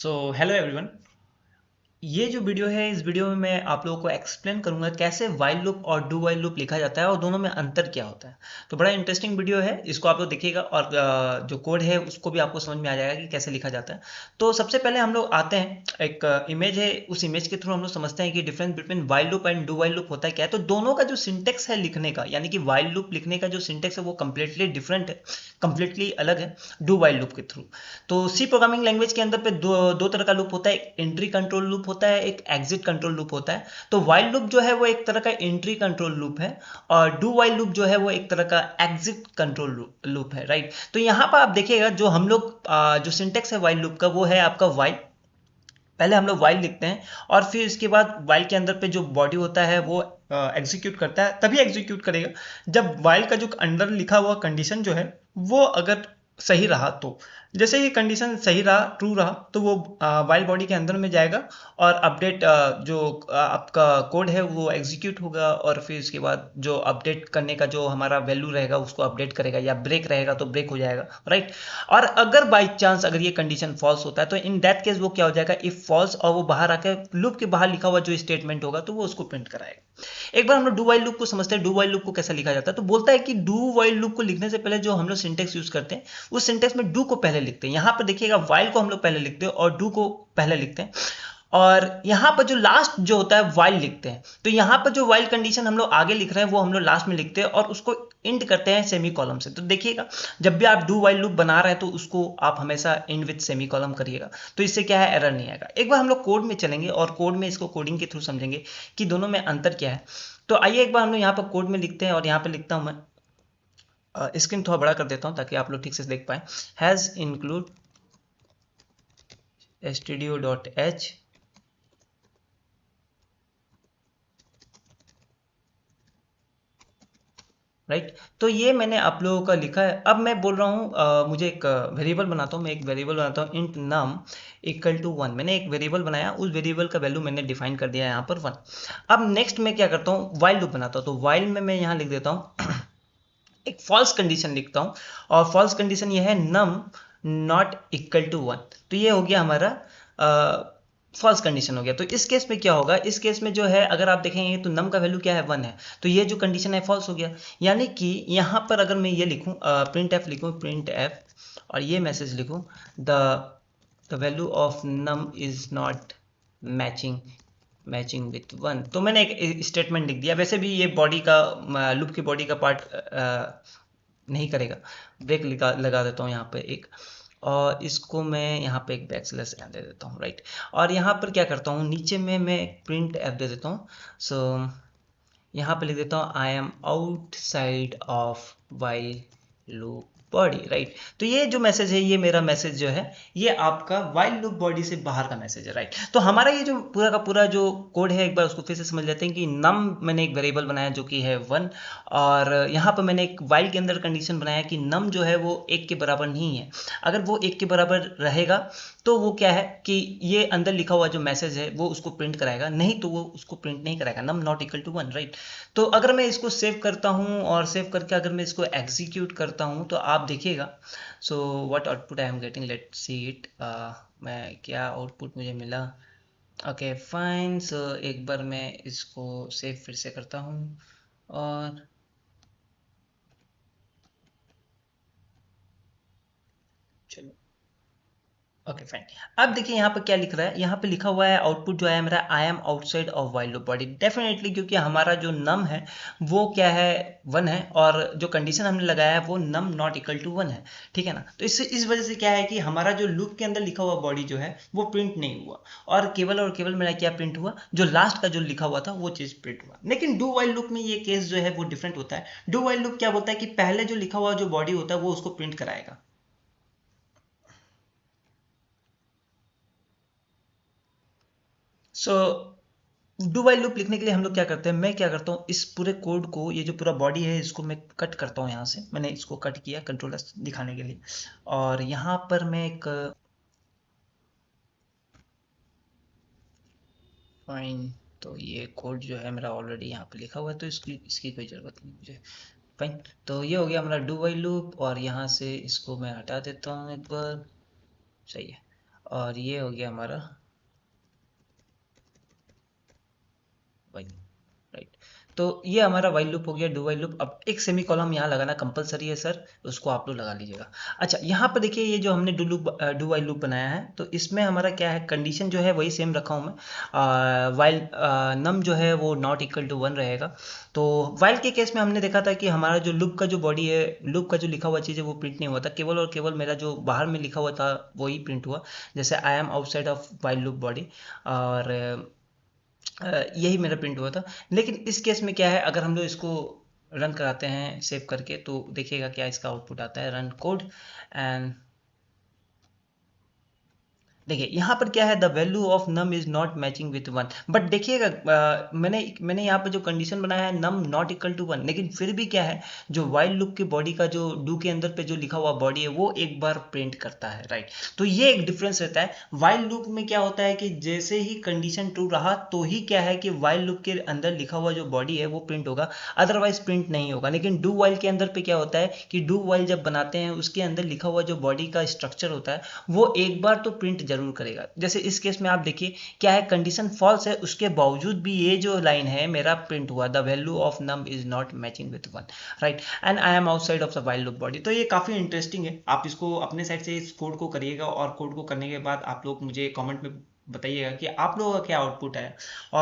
So hello everyone. ये जो video है इस वीडियो में मैं आप लोगों को एक्सप्लेन करूंगा कैसे वाइल लूप और डू वाइल लूप लिखा जाता है और दोनों में अंतर क्या होता है। तो बड़ा इंटरेस्टिंग वीडियो है, इसको आप लोग देखिएगा और जो कोड है उसको भी आपको समझ में आ जाएगा कि कैसे लिखा जाता है। तो सबसे पहले हम लोग आते हैं, एक इमेज है, उस इमेज के थ्रू हम लोग समझते हैं कि difference between while loop and do while loop होता है क्या है। तो दोनों का जो सिंटेक्स है लिखने का, यानी कि वाइल लूप लिखने का जो सिंटेक्स है वो कम्प्लीटली डिफरेंट है, कम्प्लीटली अलग है डू वाइल लूप के थ्रू। तो सी प्रोग्रामिंग लैंग्वेज के अंदर पे दो तरह का लूप होता है, एक एंट्री कंट्रोल लूप होता है, एक एग्जिट कंट्रोल लूप होता है। तो वाइल लूप जो है वो एक तरह का एंट्री कंट्रोल लूप है और डू वाइल लूप जो है वो एक तरह का एग्जिट कंट्रोल लूप है, राइट। तो यहाँ पर आप देखिएगा जो हम लोग जो सिंटेक्स है वाइल लूप का वो है आपका वाइल। पहले हम लोग वाइल लिखते हैं और फिर इसके बाद वाइल के अंदर पे जो बॉडी होता है वो एग्जीक्यूट करता है, तभी एग्जीक्यूट करेगा जब वाइल का जो अंदर लिखा हुआ कंडीशन जो है वो अगर सही रहा। तो जैसे ही कंडीशन सही रहा, ट्रू रहा, तो वो वाइल बॉडी के अंदर में जाएगा और अपडेट जो आपका कोड है वो एग्जीक्यूट होगा और फिर इसके बाद जो अपडेट करने का जो हमारा वैल्यू रहेगा उसको अपडेट करेगा, या ब्रेक रहेगा तो ब्रेक हो जाएगा, राइट। और अगर बाई चांस अगर ये कंडीशन फॉल्स होता है तो इन दैट केस वो क्या हो जाएगा, इफ फॉल्स, और वो बाहर आकर लूप के बाहर लिखा हुआ जो स्टेटमेंट होगा तो वो उसको प्रिंट कराएगा। एक बार हम लोग डू वाइल लूप को समझते हैं, डू वाइल लूप को कैसा लिखा जाता है। तो बोलता है कि डू वाइल लूप को लिखने से पहले जो हम लोग सिंटेक्स यूज करते हैं उस सिंटेक्स में डू को पहले लिखते हैं। यहां पर देखिएगा वाइल को हम लोग पहले लिखते हैं और डू को पहले लिखते हैं, और यहाँ पर जो लास्ट जो होता है वाइल लिखते हैं। तो यहाँ पर जो वाइल कंडीशन हम लोग आगे लिख रहे हैं वो हम लोग लास्ट में लिखते हैं और उसको इंड करते हैं सेमी कॉलम से। तो देखिएगा जब भी आप डू वाइल लूप बना रहे हैं तो उसको आप हमेशा इंड विथ सेमी कॉलम करिएगा, तो इससे क्या है, एरर नहीं आएगा। एक बार हम लोग कोड में चलेंगे और कोड में इसको कोडिंग के थ्रू समझेंगे कि दोनों में अंतर क्या है। तो आइए एक बार हम लोग यहाँ पर कोड में लिखते हैं और यहाँ पर लिखता हूँ मैं, स्क्रीन थोड़ा बड़ा कर देता हूँ ताकि आप लोग ठीक से देख पाए। Has include stdio.h, right. तो ये मैंने आप लोगों का लिखा है। अब मैं बोल रहा हूँ मुझे एक वेरिएबल बनाता हूँ, मैं एक वेरिएबल बनाता हूँ इंट नम इक्वल टू 1। मैंने एक वेरिएबल बनाया, उस वेरिएबल का वैल्यू मैंने डिफाइन कर दिया है यहाँ पर 1। अब नेक्स्ट मैं क्या करता हूँ, वाइल लूप बनाता हूँ। तो वाइल में मैं यहाँ लिख देता हूँ एक फॉल्स कंडीशन लिखता हूँ, और फॉल्स कंडीशन ये है नम नॉट इक्वल टू 1। तो ये हो गया हमारा फॉल्स कंडीशन हो गया। तो इस केस में क्या होगा, इस केस में जो है अगर आप देखेंगे तो नम का वैल्यू क्या है, 1 है, तो ये जो कंडीशन है फॉल्स हो गया। यानी कि यहाँ पर अगर मैं ये लिखूँ प्रिंट एफ लिखूँ, प्रिंट एफ, और ये मैसेज लिखूँ the value of num is not matching matching with 1, तो मैंने एक स्टेटमेंट लिख दिया। वैसे भी ये बॉडी का लूप की बॉडी का पार्ट नहीं करेगा, ब्रेक लगा देता हूँ यहाँ पे एक, और इसको मैं यहाँ पे एक बैक स्लैश दे देता हूँ, राइट। और यहाँ पर क्या करता हूँ, नीचे में मैं प्रिंट एफ दे देता हूँ। सो यहाँ पे लिख देता हूँ आई am outside of while loop body, right. तो ये जो मैसेज है, ये मेरा मैसेज जो है ये आपका वाइल लूप बॉडी से बाहर का मैसेज है, राइट। तो हमारा ये जो पूरा का पूरा जो कोड है एक बार उसको फिर से समझ लेते हैं कि नम मैंने एक वेरिएबल बनाया जो कि है 1, और यहाँ पर मैंने एक वाइल के अंदर कंडीशन बनाया कि नम जो है वो 1 के बराबर नहीं है। अगर वो 1 के बराबर रहेगा तो वो क्या है कि ये अंदर लिखा हुआ जो मैसेज है वो उसको प्रिंट कराएगा, नहीं तो वो उसको प्रिंट नहीं कराएगा, नम नॉट इक्वल टू 1, राइट। तो अगर मैं इसको सेव करता हूँ और सेव करके अगर मैं इसको एग्जीक्यूट करता हूँ तो आप देखिएगा, so what output I am getting, let see it. मैं क्या आउटपुट मुझे मिला, ओके फाइन। सो एक बार मैं इसको सेव फिर से करता हूँ और चलो, ओके फाइन। अब देखिए यहाँ पर क्या लिख रहा है, यहाँ पे लिखा हुआ है आउटपुट जो है मेरा, आई am outside of while loop body. Definitely क्योंकि हमारा जो नम है वो क्या है, 1 है, और जो कंडीशन हमने लगाया है वो नम नॉट इक्वल टू 1 है, ठीक है ना। तो इससे इस वजह से क्या है कि हमारा जो लूप के अंदर लिखा हुआ बॉडी जो है वो प्रिंट नहीं हुआ, और केवल मेरा क्या प्रिंट हुआ, जो लास्ट का जो लिखा हुआ था वो चीज़ प्रिंट हुआ। लेकिन डू वाइल लूप में ये केस जो है वो डिफरेंट होता है। डू वाइल लूप क्या बोलता है कि पहले जो लिखा हुआ जो बॉडी होता है वो उसको प्रिंट कराएगा। सो डू वाइल लूप लिखने के लिए हम लोग क्या करते हैं, मैं क्या करता हूँ, इस पूरे कोड को, ये जो पूरा बॉडी है इसको मैं कट करता हूँ। यहाँ से मैंने इसको कट किया कंट्रोल एस दिखाने के लिए, और यहाँ पर मैं एक फाइन, तो ये कोड जो है मेरा ऑलरेडी यहाँ पे लिखा हुआ है तो इसकी कोई ज़रूरत नहीं मुझे। फाइन, तो ये हो गया हमारा डू वाइल लूप, और यहाँ से इसको मैं हटा देता हूँ एक बार, सही है। और ये हो गया हमारा वाइल, राइट। तो ये हमारा वाइल लूप हो गया, डू वाइल लूप। अब एक सेमी कॉलम यहाँ लगाना कंपलसरी है सर, उसको आप लोग लगा लीजिएगा। अच्छा, यहाँ पर देखिए ये जो हमने डू वाइल लूप बनाया है, तो इसमें हमारा क्या है, कंडीशन जो है वही सेम रखा हूँ मैं। वाइल नम जो है वो नॉट इक्वल टू 1 रहेगा। तो वाइल के केस में हमने देखा था कि हमारा जो लूप का जो बॉडी है, लूप का जो लिखा हुआ चीज़ है वो प्रिंट नहीं हुआ था, केवल और केवल मेरा जो बाहर में लिखा हुआ था वही प्रिंट हुआ, जैसे आई am outside of while loop body. और यही मेरा प्रिंट हुआ था। लेकिन इस केस में क्या है, अगर हम लोग इसको रन कराते हैं सेव करके, तो देखिएगा क्या इसका आउटपुट आता है, रन कोड। एंड देखिए यहाँ पर क्या है, the value of num is not matching with 1। But देखिएगा मैंने मैंने यहाँ पर जो कंडीशन बनाया है नम नॉट इक्वल टू 1, लेकिन फिर भी क्या है, जो वाइल लूप की बॉडी का जो डू के अंदर पे जो लिखा हुआ बॉडी है वो एक बार प्रिंट करता है, राइट। तो ये एक डिफरेंस रहता है। वाइल लूप में क्या होता है कि जैसे ही कंडीशन ट्रू रहा तो ही क्या है कि वाइल लूप के अंदर लिखा हुआ जो बॉडी है वो प्रिंट होगा, अदरवाइज प्रिंट नहीं होगा। लेकिन डू वाइल के अंदर पे क्या होता है कि डू वाइल जब बनाते हैं उसके अंदर लिखा हुआ जो बॉडी का स्ट्रक्चर होता है वो एक बार तो प्रिंट जरूर करेगा। जैसे इस केस में आप देखिए क्या है, कंडीशन फॉल्स है, उसके बावजूद भी ये जो लाइन है मेरा प्रिंट हुआ, the value of num is not matching with 1, right. And I am outside of the while loop body. तो ये काफी इंटरेस्टिंग है, आप इसको अपने साइड से इस कोड को करिएगा, और कोड को करने के बाद आप लोग मुझे कॉमेंट में बताइएगा कि आप लोगों का क्या आउटपुट है। और